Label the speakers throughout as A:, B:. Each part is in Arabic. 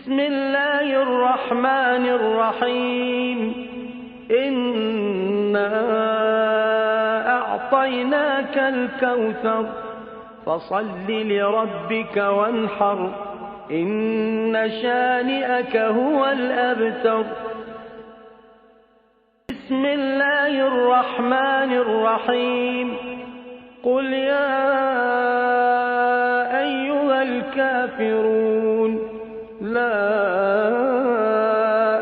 A: بسم الله الرحمن الرحيم إنا أعطيناك الكوثر فصل لربك وانحر إن شانئك هو الأبتر. بسم الله الرحمن الرحيم قل يا أيها الكافرون لا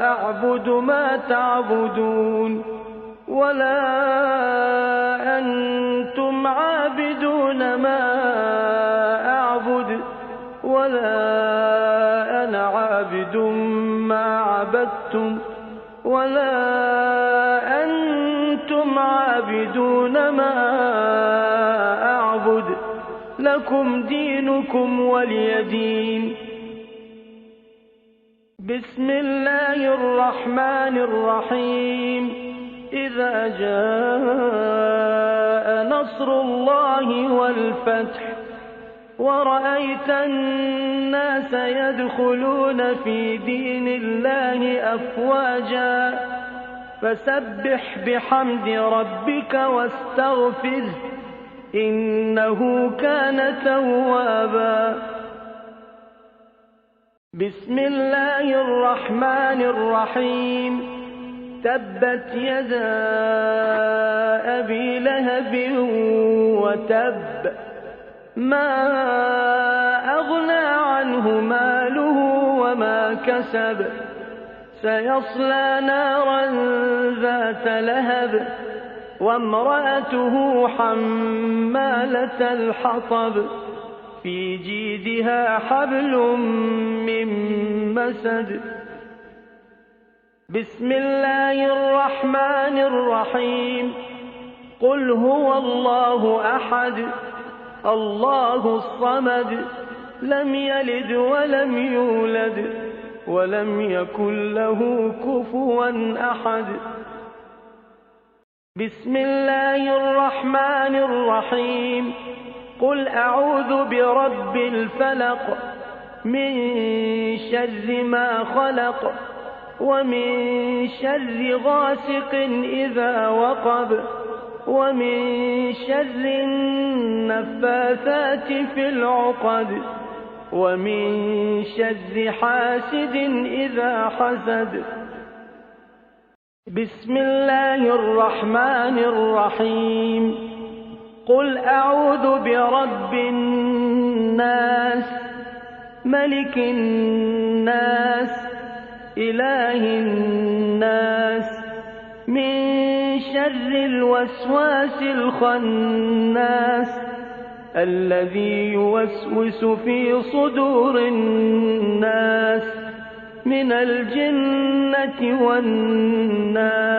A: أعبد ما تعبدون ولا أنتم عابدون ما أعبد ولا أنا عابد ما عبدتم ولا أنتم عابدون ما أعبد لكم دينكم ولي دين. بسم الله الرحمن الرحيم إذا جاء نصر الله والفتح ورأيت الناس يدخلون في دين الله أفواجا فسبح بحمد ربك واستغفره إنه كان توابا. بسم الله الرحمن الرحيم تبت يدا أبي لهب وتب ما أغنى عنه ماله وما كسب سيصلى نارا ذات لهب وامرأته حمالة الحطب في جيدها حبل من مسد. بسم الله الرحمن الرحيم قل هو الله أحد الله الصمد لم يلد ولم يولد ولم يكن له كفوا أحد. بسم الله الرحمن الرحيم قل أعوذ برب الفلق من شر ما خلق ومن شر غاسق إذا وقب ومن شر النفاثات في العقد ومن شر حاسد إذا حسد. بسم الله الرحمن الرحيم قل أعوذ برب الناس ملك الناس إله الناس من شر الوسواس الخناس الذي يوسوس في صدور الناس من الجنة والناس.